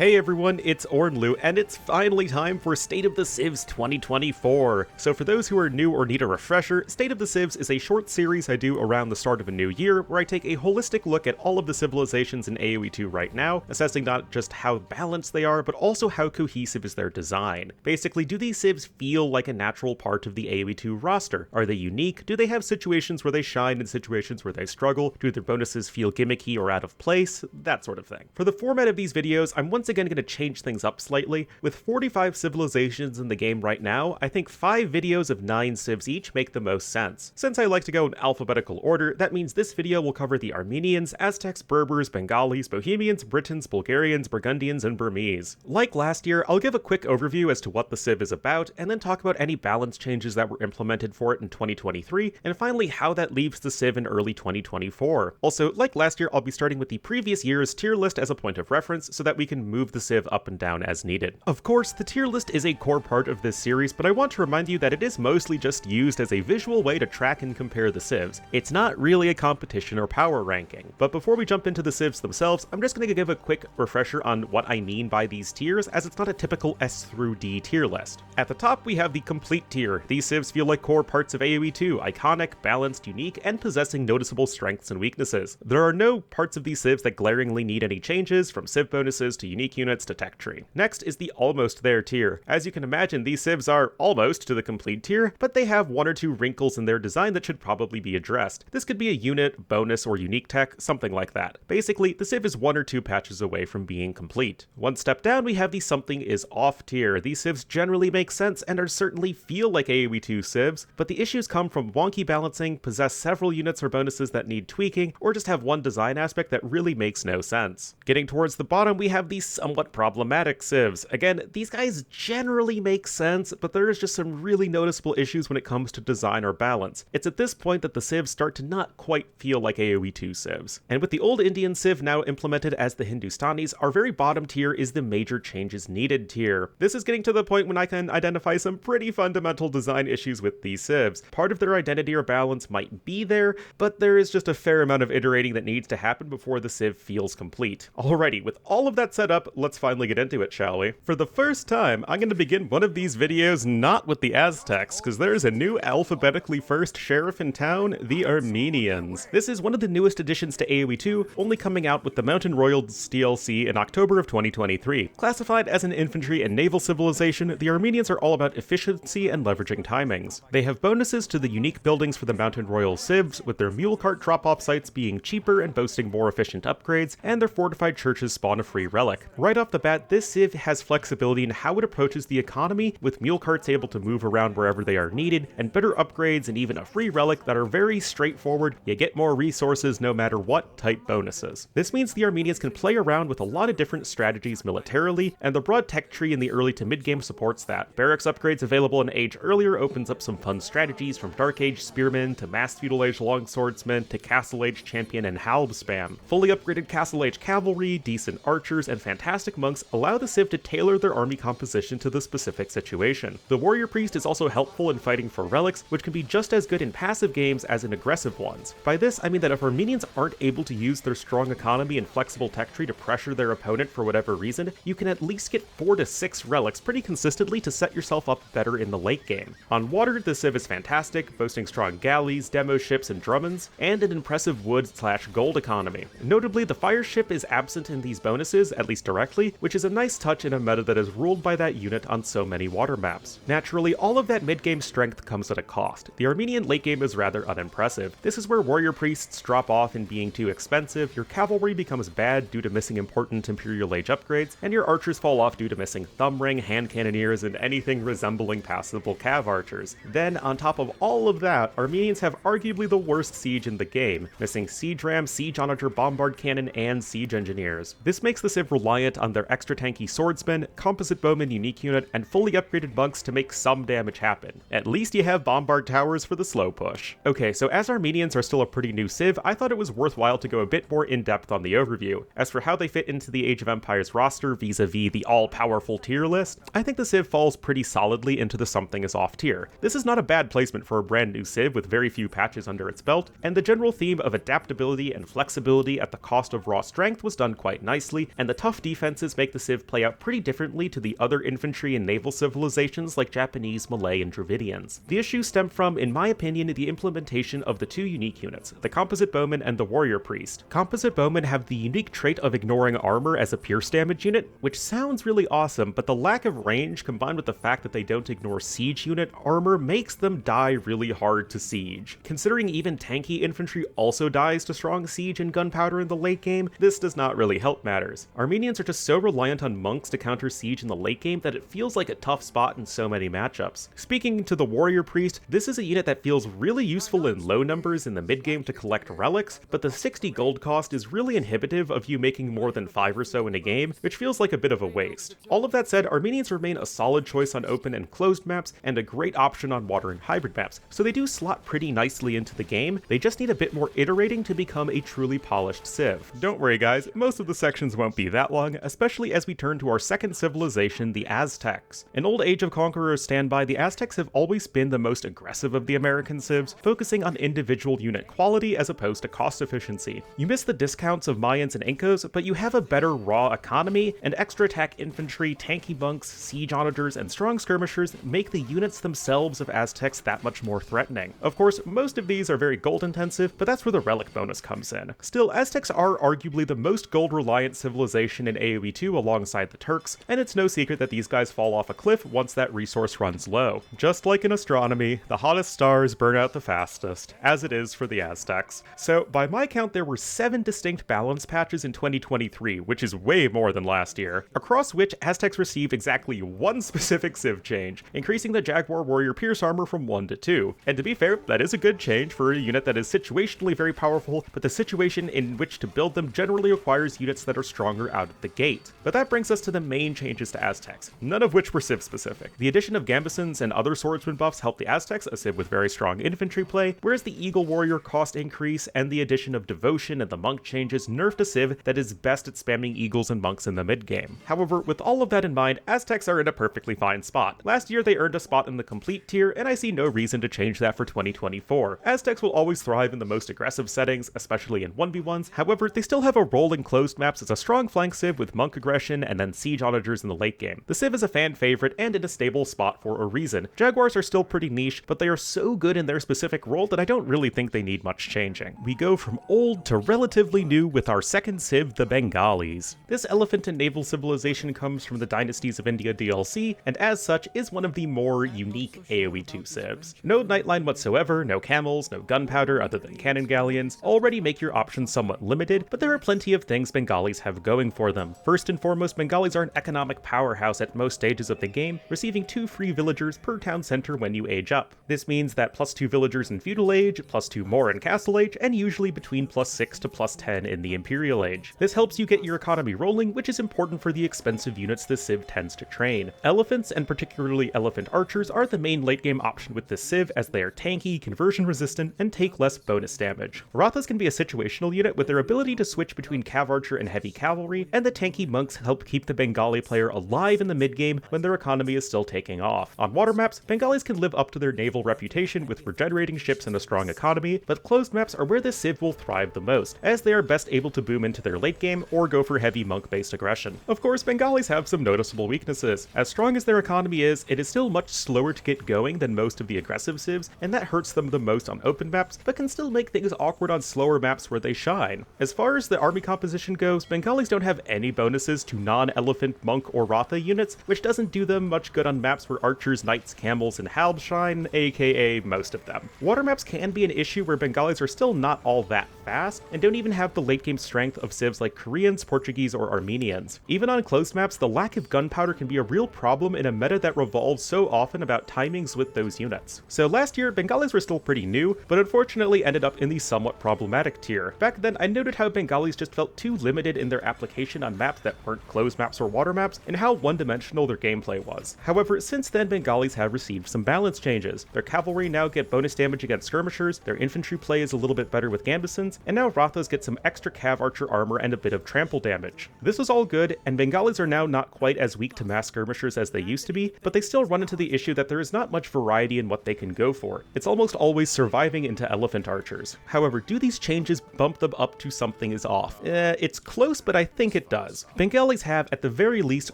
Hey everyone, it's Ornlu, and it's finally time for State of the Civs 2024. So for those who are new or need a refresher, State of the Civs is a short series I do around the start of a new year, where I take a holistic look at all of the civilizations in AoE2 right now, assessing not just how balanced they are, but also how cohesive is their design. Basically, do these civs feel like a natural part of the AoE2 roster? Are they unique? Do they have situations where they shine and situations where they struggle? Do their bonuses feel gimmicky or out of place? That sort of thing. For the format of these videos, I'm once again going to change things up slightly. With 45 civilizations in the game right now, I think 5 videos of 9 civs each make the most sense. Since I like to go in alphabetical order, that means this video will cover the Armenians, Aztecs, Berbers, Bengalis, Bohemians, Britons, Bulgarians, Burgundians, and Burmese. Like last year, I'll give a quick overview as to what the civ is about, and then talk about any balance changes that were implemented for it in 2023, and finally how that leaves the civ in early 2024. Also, like last year, I'll be starting with the previous year's tier list as a point of reference so that we can move the civ up and down as needed. Of course, the tier list is a core part of this series, but I want to remind you that it is mostly just used as a visual way to track and compare the civs. It's not really a competition or power ranking. But before we jump into the civs themselves, I'm just going to give a quick refresher on what I mean by these tiers, as it's not a typical S through D tier list. At the top, we have the complete tier. These civs feel like core parts of AoE2, iconic, balanced, unique, and possessing noticeable strengths and weaknesses. There are no parts of these civs that glaringly need any changes, from civ bonuses to unique units to tech tree. Next is the almost there tier. As you can imagine, these civs are almost to the complete tier, but they have 1 or 2 wrinkles in their design that should probably be addressed. This could be a unit, bonus, or unique tech, something like that. Basically, the civ is 1 or 2 patches away from being complete. One step down, we have the something is off tier. These civs generally make sense and are certainly feel like AoE2 civs, but the issues come from wonky balancing, possess several units or bonuses that need tweaking, or just have one design aspect that really makes no sense. Getting towards the bottom, we have these somewhat problematic civs. Again, these guys generally make sense, but there is just some really noticeable issues when it comes to design or balance. It's at this point that the civs start to not quite feel like AoE2 civs. And with the old Indian civ now implemented as the Hindustanis, our very bottom tier is the major changes needed tier. This is getting to the point when I can identify some pretty fundamental design issues with these civs. Part of their identity or balance might be there, but there is just a fair amount of iterating that needs to happen before the civ feels complete. Alrighty, with all of that set up, let's finally get into it, shall we? For the first time, I'm going to begin one of these videos not with the Aztecs, because there's a new alphabetically first sheriff in town, the Armenians. This is one of the newest additions to AoE2, only coming out with the Mountain Royals DLC in October of 2023. Classified as an infantry and naval civilization, the Armenians are all about efficiency and leveraging timings. They have bonuses to the unique buildings for the Mountain Royal civs, with their mule cart drop-off sites being cheaper and boasting more efficient upgrades, and their fortified churches spawn a free relic. Right off the bat, this civ has flexibility in how it approaches the economy, with mule carts able to move around wherever they are needed, and better upgrades and even a free relic that are very straightforward. You get more resources no matter what type bonuses. This means the Armenians can play around with a lot of different strategies militarily, and the broad tech tree in the early to mid-game supports that. Barracks upgrades available an age earlier opens up some fun strategies, from Dark Age Spearmen to Mass Feudal Age Longswordsmen to Castle Age Champion and Halb spam. Fully upgraded Castle Age Cavalry, decent archers, and fantastic monks allow the civ to tailor their army composition to the specific situation. The warrior priest is also helpful in fighting for relics, which can be just as good in passive games as in aggressive ones. By this, I mean that if Armenians aren't able to use their strong economy and flexible tech tree to pressure their opponent for whatever reason, you can at least get 4 to 6 relics pretty consistently to set yourself up better in the late game. On water, the civ is fantastic, boasting strong galleys, demo ships, and drummonds, and an impressive wood/gold economy. Notably, the fire ship is absent in these bonuses, at least directly, which is a nice touch in a meta that is ruled by that unit on so many water maps. Naturally, all of that mid-game strength comes at a cost. The Armenian late game is rather unimpressive. This is where warrior priests drop off in being too expensive, your cavalry becomes bad due to missing important Imperial Age upgrades, and your archers fall off due to missing thumb ring, hand cannoneers, and anything resembling passable cav archers. Then, on top of all of that, Armenians have arguably the worst siege in the game, missing siege ram, siege onager, bombard cannon, and siege engineers. This makes the civ reliant on their extra tanky swordsmen, composite bowman unique unit, and fully upgraded monks to make some damage happen. At least you have bombard towers for the slow push. Okay, so as Armenians are still a pretty new civ, I thought it was worthwhile to go a bit more in-depth on the overview. As for how they fit into the Age of Empires roster vis-a-vis the all-powerful tier list, I think the civ falls pretty solidly into the something is off tier. This is not a bad placement for a brand new civ with very few patches under its belt, and the general theme of adaptability and flexibility at the cost of raw strength was done quite nicely, and the tough defenses make the Civ play out pretty differently to the other infantry and naval civilizations like Japanese, Malay, and Dravidians. The issue stemmed from, in my opinion, the implementation of the two unique units, the Composite Bowman and the Warrior Priest. Composite Bowmen have the unique trait of ignoring armor as a pierce damage unit, which sounds really awesome, but the lack of range combined with the fact that they don't ignore siege unit armor makes them die really hard to siege. Considering even tanky infantry also dies to strong siege and gunpowder in the late game, this does not really help matters. Armenians are just so reliant on monks to counter siege in the late game that it feels like a tough spot in so many matchups. Speaking to the Warrior Priest, this is a unit that feels really useful in low numbers in the mid game to collect relics, but the 60 gold cost is really inhibitive of you making more than 5 or so in a game, which feels like a bit of a waste. All of that said, Armenians remain a solid choice on open and closed maps, and a great option on water and hybrid maps, so they do slot pretty nicely into the game. They just need a bit more iterating to become a truly polished Civ. Don't worry guys, most of the sections won't be that long, especially as we turn to our second civilization, the Aztecs. In old Age of Conquerors standby, the Aztecs have always been the most aggressive of the American Civs, focusing on individual unit quality as opposed to cost efficiency. You miss the discounts of Mayans and Incas, but you have a better raw economy, and extra attack infantry, tanky monks, siege onagers, and strong skirmishers make the units themselves of Aztecs that much more threatening. Of course, most of these are very gold intensive, but that's where the relic bonus comes in. Still, Aztecs are arguably the most gold reliant civilization in AoE2 alongside the Turks, and it's no secret that these guys fall off a cliff once that resource runs low. Just like in astronomy, the hottest stars burn out the fastest, as it is for the Aztecs. So by my count, there were 7 distinct balance patches in 2023, which is way more than last year, across which Aztecs received exactly one specific Civ change, increasing the Jaguar Warrior Pierce armor from 1 to 2. And to be fair, that is a good change for a unit that is situationally very powerful, but the situation in which to build them generally requires units that are stronger out of the gate. But that brings us to the main changes to Aztecs, none of which were Civ specific. The addition of Gambesons and other swordsman buffs helped the Aztecs, a Civ with very strong infantry play, whereas the Eagle Warrior cost increase and the addition of Devotion and the Monk changes nerfed a Civ that is best at spamming Eagles and Monks in the mid game. However, with all of that in mind, Aztecs are in a perfectly fine spot. Last year they earned a spot in the complete tier, and I see no reason to change that for 2024. Aztecs will always thrive in the most aggressive settings, especially in 1v1s, however, they still have a role in closed maps as a strong flank Civ with Monk aggression and then siege onagers in the late game. The Civ is a fan favorite and in a stable spot for a reason. Jaguars are still pretty niche, but they are so good in their specific role that I don't really think they need much changing. We go from old to relatively new with our second Civ, the Bengalis. This elephant and naval civilization comes from the Dynasties of India DLC, and as such is one of the more unique AoE2 Civs. No nightline whatsoever, no camels, no gunpowder other than cannon galleons, already make your options somewhat limited, but there are plenty of things Bengalis have going for them. First and foremost, Bengalis are an economic powerhouse at most stages of the game, receiving 2 free villagers per town center when you age up. This means that +2 villagers in feudal age, +2 more in castle age, and usually between +6 to +10 in the imperial age. This helps you get your economy rolling, which is important for the expensive units the Civ tends to train. Elephants, and particularly elephant archers, are the main late game option with this Civ as they are tanky, conversion resistant, and take less bonus damage. Rathas can be a situational unit with their ability to switch between cav archer and heavy cavalry, and the tanky monks help keep the Bengali player alive in the mid game when their economy is still taking off. On water maps, Bengalis can live up to their naval reputation with regenerating ships and a strong economy, but closed maps are where the Civ will thrive the most, as they are best able to boom into their late game or go for heavy monk-based aggression. Of course, Bengalis have some noticeable weaknesses. As strong as their economy is, it is still much slower to get going than most of the aggressive Civs, and that hurts them the most on open maps, but can still make things awkward on slower maps where they shine. As far as the army composition goes, Bengalis don't have any bonuses to non-elephant, monk, or Ratha units, which doesn't do them much good on maps where archers, knights, camels, and halbs shine, aka most of them. Water maps can be an issue where Bengalis are still not all that fast, and don't even have the late game strength of Civs like Koreans, Portuguese, or Armenians. Even on closed maps, the lack of gunpowder can be a real problem in a meta that revolves so often about timings with those units. So last year, Bengalis were still pretty new, but unfortunately ended up in the somewhat problematic tier. Back then, I noted how Bengalis just felt too limited in their application on maps that weren't closed maps or water maps, and how one-dimensional their gameplay was. However, since then, Bengalis have received some balance changes. Their cavalry now get bonus damage against skirmishers, their infantry play is a little bit better with Gambesons, and now Rathas get some extra cav archer armor and a bit of trample damage. This was all good, and Bengalis are now not quite as weak to mass skirmishers as they used to be, but they still run into the issue that there is not much variety in what they can go for. It's almost always surviving into elephant archers. However, do these changes bump them up to something is off? It's close, but I think it does. does. Bengalis have, at the very least,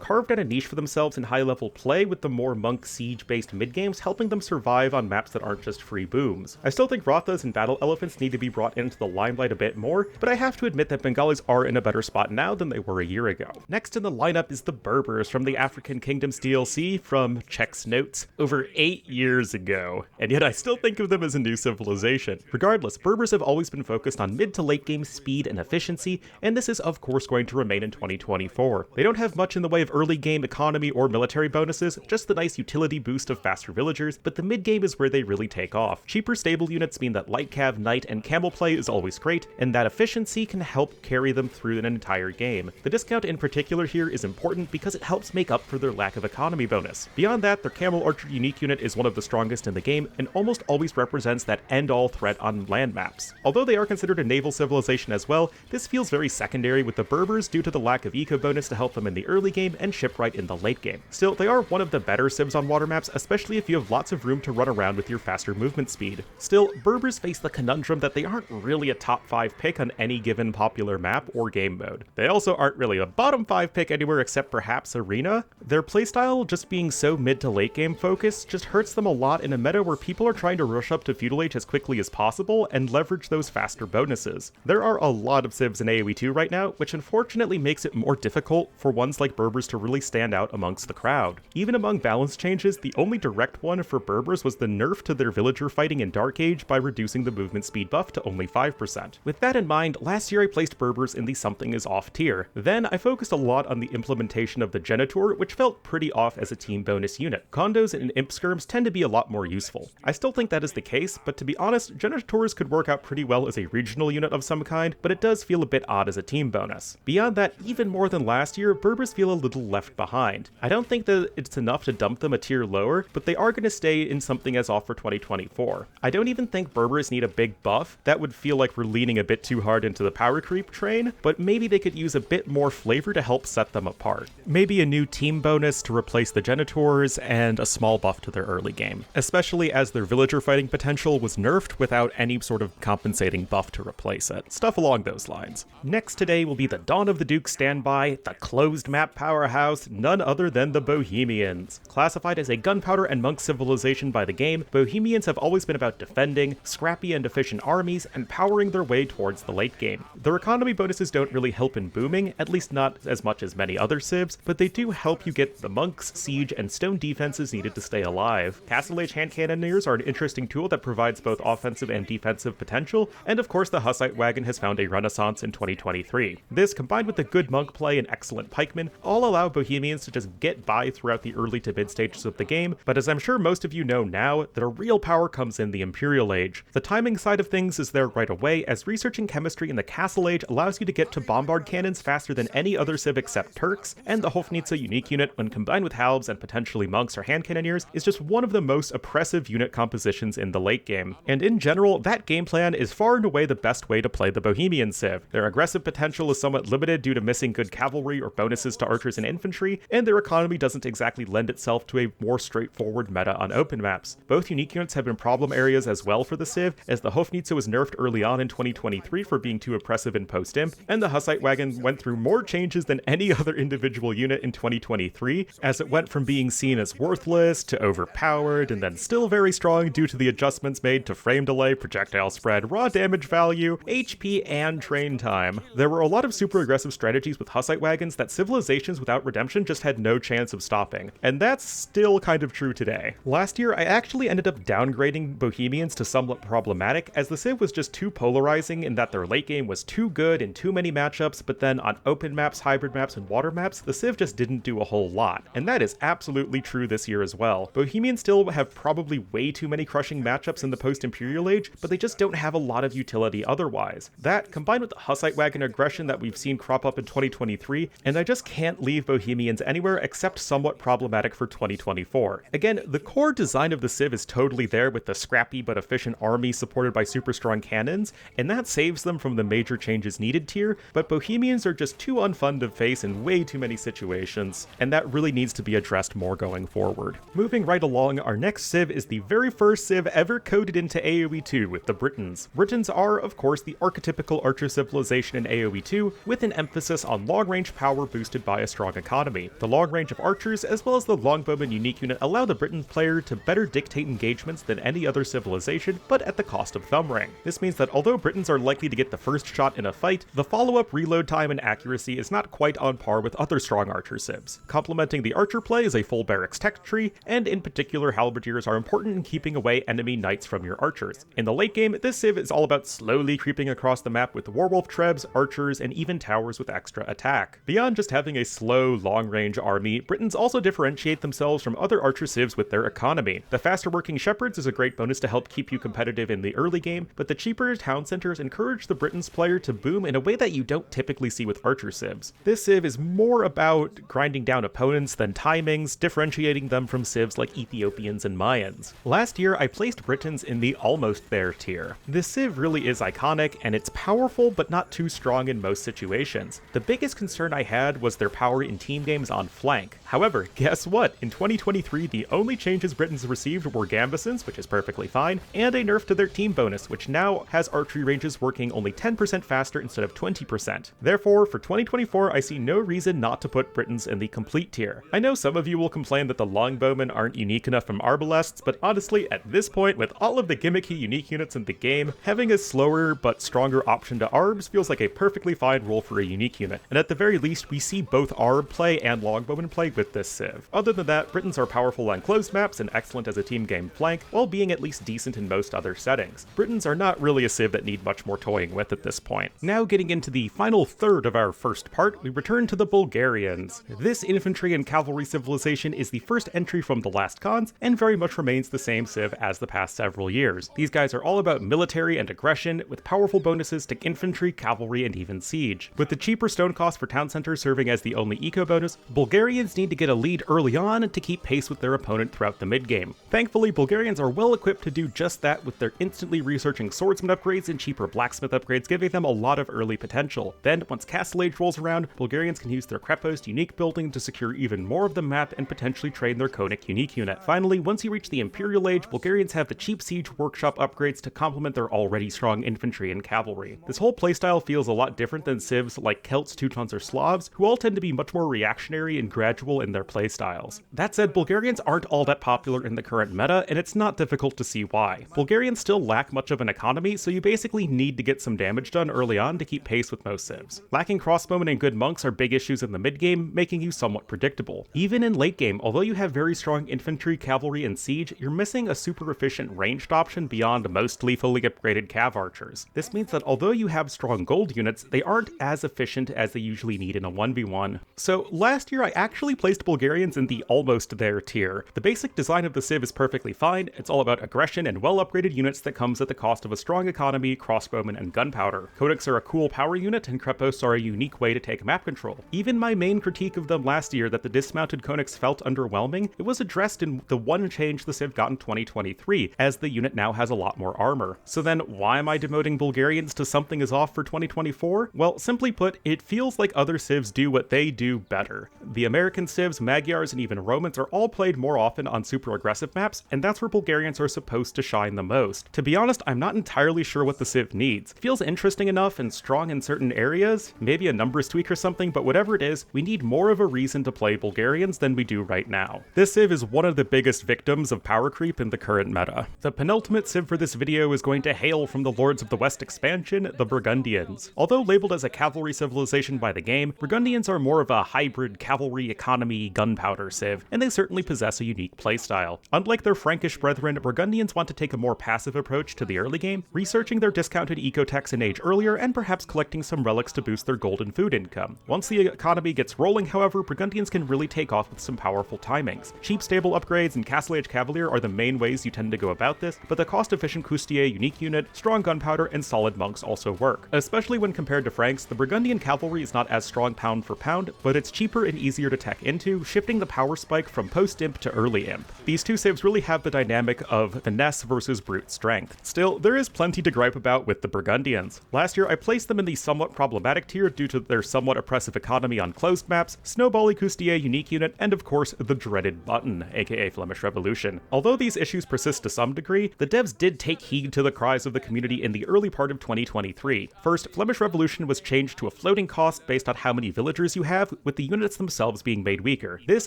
carved out a niche for themselves in high-level play, with the more monk siege-based mid-games helping them survive on maps that aren't just free booms. I still think Rathas and Battle Elephants need to be brought into the limelight a bit more, but I have to admit that Bengalis are in a better spot now than they were a year ago. Next in the lineup is the Berbers from the African Kingdoms DLC from Check's Notes over 8 years ago, and yet I still think of them as a new civilization. Regardless, Berbers have always been focused on mid to late game speed and efficiency, and this is of course going to remain in 2024. They don't have much in the way of early game economy or military bonuses, just the nice utility boost of faster villagers, but the mid game is where they really take off. Cheaper stable units mean that light cav, knight, and camel play is always great, and that efficiency can help carry them through an entire game. The discount in particular here is important because it helps make up for their lack of economy bonus. Beyond that, their camel archer unique unit is one of the strongest in the game, and almost always represents that end-all threat on land maps. Although they are considered a naval civilization as well, this feels very secondary with the Berbers due to the lack of eco bonus to help them in the early game and shipwright in the late game. Still, they are one of the better civs on water maps, especially if you have lots of room to run around with your faster movement speed. Still, Berbers face the conundrum that they aren't really a top 5 pick on any given popular map or game mode. They also aren't really a bottom 5 pick anywhere except perhaps Arena. Their playstyle just being so mid to late game focused just hurts them a lot in a meta where people are trying to rush up to Feudal Age as quickly as possible and leverage those faster bonuses. There are a lot of civs in AoE2 right now, which unfortunately makes it more difficult for ones like Berbers to really stand out amongst the crowd. Even among balance changes, the only direct one for Berbers was the nerf to their villager fighting in Dark Age by reducing the movement speed buff to only 5%. With that in mind, last year I placed Berbers in the something is off tier. Then I focused a lot on the implementation of the Genitor, which felt pretty off as a team bonus unit. Condos and imp skirms tend to be a lot more useful. I still think that is the case, but to be honest, Genitors could work out pretty well as a regional unit of some kind, but it does feel a bit odd as a team bonus. Beyond that, even more than last year, Berbers feel a little left behind. I don't think that it's enough to dump them a tier lower, but they are going to stay in something as off for 2024. I don't even think Berbers need a big buff. That would feel like we're leaning a bit too hard into the power creep train, but maybe they could use a bit more flavor to help set them apart. Maybe a new team bonus to replace the Genitors, and a small buff to their early game, especially as their villager fighting potential was nerfed without any sort of compensating buff to replace it. Stuff along those lines. Next today will be the Dawn of the Duke standby, the closed map powerhouse, none other than the Bohemians. Classified as a gunpowder and monk civilization by the game, Bohemians have always been about defending, scrappy and efficient armies, and powering their way towards the late game. Their economy bonuses don't really help in booming, at least not as much as many other civs, but they do help you get the monks, siege, and stone defenses needed to stay alive. Castle Age hand cannoneers are an interesting tool that provides both offensive and defensive potential, and of course the Hussite wagon has found a renaissance in 2023. This, combined with the good monk play and excellent pikemen, all allow Bohemians to just get by throughout the early to mid stages of the game, but as I'm sure most of you know now, their real power comes in the Imperial Age. The timing side of things is there right away, as researching chemistry in the Castle Age allows you to get to bombard cannons faster than any other civ except Turks, and the Hofnitze unique unit, when combined with halbs and potentially monks or hand cannoneers, is just one of the most oppressive unit compositions in the late game. And in general, that game plan is far and away the best way to play the Bohemian civ. Their aggressive potential is somewhat limited due to missing good cavalry or bonuses to archers and infantry, and their economy doesn't exactly lend itself to a more straightforward meta on open maps. Both unique units have been problem areas as well for the civ, as the Hofnitze was nerfed early on in 2023 for being too oppressive in post-imp, and the Hussite wagon went through more changes than any other individual unit in 2023, as it went from being seen as worthless to overpowered, and then still very strong due to the adjustments made to frame delay, projectile spread, raw damage value, HP, and train time. There were a lot of super aggressive strategies with Hussite wagons that civilizations without redemption just had no chance of stopping, and that's still kind of true today. Last year, I actually ended up downgrading Bohemians to somewhat problematic, as the civ was just too polarizing in that their late game was too good in too many matchups, but then on open maps, hybrid maps, and water maps, the civ just didn't do a whole lot, and that is absolutely true this year as well. Bohemians still have probably way too many crushing matchups in the post-Imperial Age, but they just don't have a lot of utility otherwise. That, combined with the Hussite wagon aggression that we've seen crop up in 2023, and I just can't leave Bohemians anywhere except somewhat problematic for 2024. Again, the core design of the civ is totally there with the scrappy but efficient army supported by super strong cannons, and that saves them from the major changes needed tier, but Bohemians are just too unfun to face in way too many situations, and that really needs to be addressed more going forward. Moving right along, our next civ is the very first civ ever coded into AoE2 with the Britons. Britons are, of course, the archetypical archer civilization in AoE2, with an emphasis emphasis on long-range power boosted by a strong economy. The long range of archers, as well as the longbowman unique unit, allow the Briton player to better dictate engagements than any other civilization, but at the cost of thumb ring. This means that although Britons are likely to get the first shot in a fight, the follow-up reload time and accuracy is not quite on par with other strong archer civs. Complementing the archer play is a full barracks tech tree, and in particular halberdiers are important in keeping away enemy knights from your archers. In the late game, this civ is all about slowly creeping across the map with werewolf trebs, archers, and even towers with extra attack. Beyond just having a slow, long-range army, Britons also differentiate themselves from other archer civs with their economy. The faster working shepherds is a great bonus to help keep you competitive in the early game, but the cheaper town centers encourage the Britons player to boom in a way that you don't typically see with archer civs. This civ is more about grinding down opponents than timings, differentiating them from civs like Ethiopians and Mayans. Last year, I placed Britons in the almost there tier. This civ really is iconic, and it's powerful but not too strong in most situations. The biggest concern I had was their power in team games on flank. However, guess what? In 2023, the only changes Britons received were gambesons, which is perfectly fine, and a nerf to their team bonus, which now has archery ranges working only 10% faster instead of 20%. Therefore, for 2024, I see no reason not to put Britons in the complete tier. I know some of you will complain that the longbowmen aren't unique enough from arbalests, but honestly, at this point, with all of the gimmicky unique units in the game, having a slower but stronger option to arbs feels like a perfectly fine role for a unique unit, and at the very least, we see both arb play and longbowman play with this civ. Other than that, Britons are powerful on closed maps and excellent as a team game flank, while being at least decent in most other settings. Britons are not really a civ that need much more toying with at this point. Now getting into the final third of our first part, we return to the Bulgarians. This infantry and cavalry civilization is the first entry from the last cons, and very much remains the same civ as the past several years. These guys are all about military and aggression, with powerful bonuses to infantry, cavalry, and even siege. With the cheaper stone cost for town centers serving as the only eco bonus, Bulgarians need to get a lead early on to keep pace with their opponent throughout the mid-game. Thankfully, Bulgarians are well equipped to do just that, with their instantly researching swordsman upgrades and cheaper blacksmith upgrades giving them a lot of early potential. Then, once Castle Age rolls around, Bulgarians can use their Krepost unique building to secure even more of the map and potentially train their Konik unique unit. Finally, once you reach the Imperial Age, Bulgarians have the cheap siege workshop upgrades to complement their already strong infantry and cavalry. This whole playstyle feels a lot different than civs like Celts, Teutons, or Slavs, who all tend to be much more reactionary and gradual in their playstyles. That said, Bulgarians aren't all that popular in the current meta, and it's not difficult to see why. Bulgarians still lack much of an economy, so you basically need to get some damage done early on to keep pace with most civs. Lacking crossbowmen and good monks are big issues in the mid-game, making you somewhat predictable. Even in late game, although you have very strong infantry, cavalry, and siege, you're missing a super efficient ranged option beyond mostly fully upgraded cav archers. This means that although you have strong gold units, they aren't as efficient as they usually need in a 1v1. So last year I actually placed Bulgarians in the almost there tier. The basic design of the civ is perfectly fine, it's all about aggression and well upgraded units that comes at the cost of a strong economy, crossbowmen, and gunpowder. Conics are a cool power unit, and Kreposts are a unique way to take map control. Even my main critique of them last year that the dismounted Conics felt underwhelming, it was addressed in the one change the civ got in 2023, as the unit now has a lot more armor. So then why am I demoting Bulgarians to something is off for 2024? Well, simply put, it feels like other civs do what they do better. The American civs, Magyars, and even Romans are all played more often on super aggressive maps, and that's where Bulgarians are supposed to shine the most. To be honest, I'm not entirely sure what the civ needs. It feels interesting enough and strong in certain areas, maybe a numbers tweak or something, but whatever it is, we need more of a reason to play Bulgarians than we do right now. This civ is one of the biggest victims of power creep in the current meta. The penultimate civ for this video is going to hail from the Lords of the West expansion, the Burgundians. Although labeled as a cavalry civilization by the game, Burgundians are more of a hybrid cavalry economy gunpowder civ, and they certainly possess a unique playstyle. Unlike their Frankish brethren, Burgundians want to take a more passive approach to the early game, researching their discounted ecotechs in age earlier and perhaps collecting some relics to boost their gold and food income. Once the economy gets rolling, however, Burgundians can really take off with some powerful timings. Cheap stable upgrades and Castle Age Cavalier are the main ways you tend to go about this, but the cost-efficient Coustier unique unit, strong gunpowder, and solid monks also work. Especially when compared to Franks, the Burgundian cavalry is not as strong pound for pound, but it's cheaper and easier to tech into, shifting the power spike from post-imp to early imp. These two civs really have the dynamic of finesse versus brute strength. Still, there is plenty to gripe about with the Burgundians. Last year, I placed them in the somewhat problematic tier due to their somewhat oppressive economy on closed maps, snowbally Coustier unique unit, and of course, the dreaded button, aka Flemish Revolution. Although these issues persist to some degree, the devs did take heed to the cries of the community in the early part of 2023. First, Flemish Revolution was changed to a floating allocating costs based on how many villagers you have, with the units themselves being made weaker. This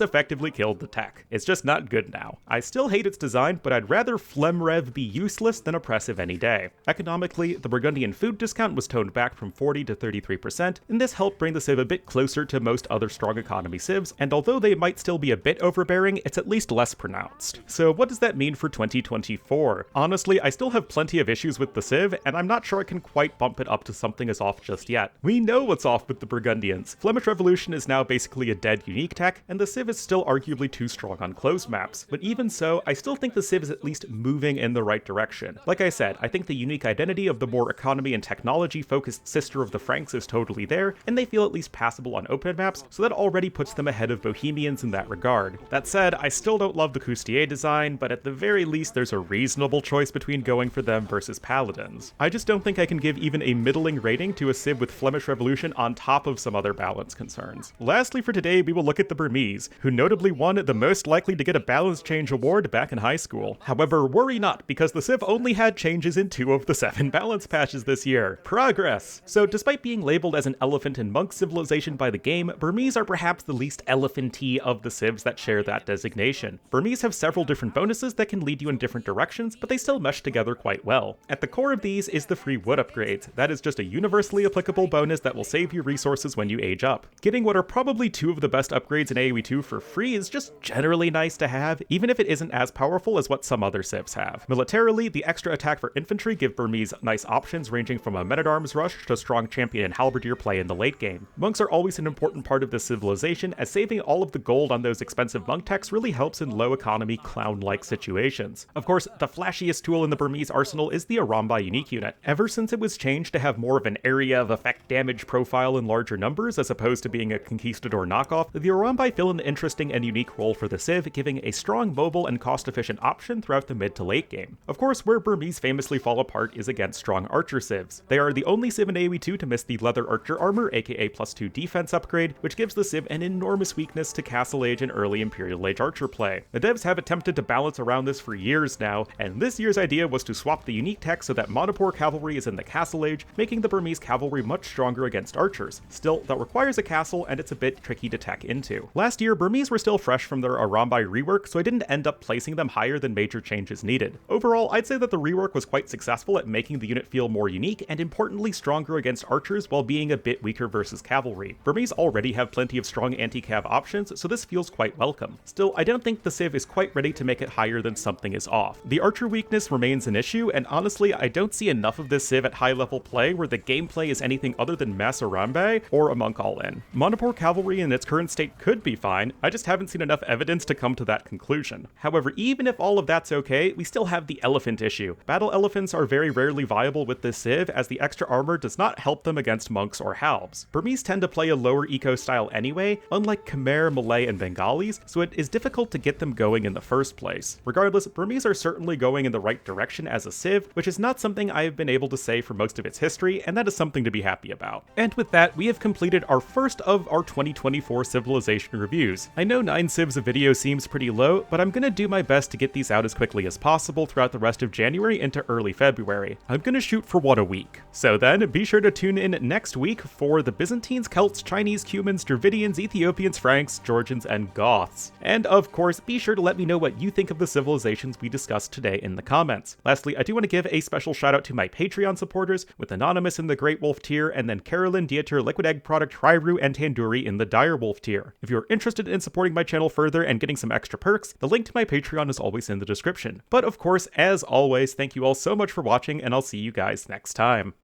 effectively killed the tech. It's just not good now. I still hate its design, but I'd rather Flemrev be useless than oppressive any day. Economically, the Burgundian food discount was toned back from 40 to 33%, and this helped bring the Civ a bit closer to most other strong economy Civs, and although they might still be a bit overbearing, it's at least less pronounced. So what does that mean for 2024? Honestly, I still have plenty of issues with the Civ, and I'm not sure I can quite bump it up to something as off just yet. We know what's off with the Burgundians. Flemish Revolution is now basically a dead unique tech, and the Civ is still arguably too strong on closed maps. But even so, I still think the Civ is at least moving in the right direction. Like I said, I think the unique identity of the more economy and technology focused sister of the Franks is totally there, and they feel at least passable on open maps, so that already puts them ahead of Bohemians in that regard. That said, I still don't love the Coustier design, but at the very least there's a reasonable choice between going for them versus Paladins. I just don't think I can give even a middling rating to a Civ with Flemish Revolution on top of some other balance concerns. Lastly for today, we will look at the Burmese, who notably won the most likely to get a balance change award back in high school. However, worry not, because the Civ only had changes in 2 of the 7 balance patches this year. Progress! So despite being labeled as an elephant and monk civilization by the game, Burmese are perhaps the least elephant-y of the Civs that share that designation. Burmese have several different bonuses that can lead you in different directions, but they still mesh together quite well. At the core of these is the free wood upgrades. That is just a universally applicable bonus that will save you resources when you age up. Getting what are probably 2 of the best upgrades in AoE2 for free is just generally nice to have, even if it isn't as powerful as what some other Civs have. Militarily, the extra attack for infantry give Burmese nice options ranging from a men-at-arms rush to strong champion and halberdier play in the late game. Monks are always an important part of this civilization, as saving all of the gold on those expensive monk techs really helps in low economy clown-like situations. Of course, the flashiest tool in the Burmese arsenal is the Arambai unique unit. Ever since it was changed to have more of an area of effect damage profile in larger numbers as opposed to being a conquistador knockoff, the Arambai fill an interesting and unique role for the Civ, giving a strong mobile and cost-efficient option throughout the mid to late game. Of course, where Burmese famously fall apart is against strong archer Civs. They are the only Civ in AoE2 to miss the leather archer armor, aka +2 defense upgrade, which gives the Civ an enormous weakness to Castle Age and early Imperial Age archer play. The devs have attempted to balance around this for years now, and this year's idea was to swap the unique tech so that Monopore cavalry is in the Castle Age, making the Burmese cavalry much stronger against archers. Still, that requires a castle, and it's a bit tricky to tech into. Last year, Burmese were still fresh from their Arambai rework, so I didn't end up placing them higher than major changes needed. Overall, I'd say that the rework was quite successful at making the unit feel more unique, and importantly stronger against archers while being a bit weaker versus cavalry. Burmese already have plenty of strong anti-cav options, so this feels quite welcome. Still, I don't think the Civ is quite ready to make it higher than something is off. The archer weakness remains an issue, and honestly, I don't see enough of this Civ at high level play where the gameplay is anything other than mass Arambai or a monk all-in. Monopore cavalry in its current state could be fine, I just haven't seen enough evidence to come to that conclusion. However, even if all of that's okay, we still have the elephant issue. Battle elephants are very rarely viable with this Civ, as the extra armor does not help them against monks or halbs. Burmese tend to play a lower eco style anyway, unlike Khmer, Malay, and Bengalis, so it is difficult to get them going in the first place. Regardless, Burmese are certainly going in the right direction as a Civ, which is not something I have been able to say for most of its history, and that is something to be happy about. And with that, we have completed our first of our 2024 civilization reviews. I know 9 Civs a video seems pretty low, but I'm gonna do my best to get these out as quickly as possible throughout the rest of January into early February. I'm gonna shoot for what, a week. So then, be sure to tune in next week for the Byzantines, Celts, Chinese, Cumans, Dravidians, Ethiopians, Franks, Georgians, and Goths. And of course, be sure to let me know what you think of the civilizations we discussed today in the comments. Lastly, I do want to give a special shout out to my Patreon supporters, with Anonymous in the Great Wolf tier, and then Carolyn, Dieter, Liquid Egg Product, Hryru, and Tanduri in the Dire Wolf tier. If you're interested in supporting my channel further and getting some extra perks, the link to my Patreon is always in the description. But of course, as always, thank you all so much for watching, and I'll see you guys next time.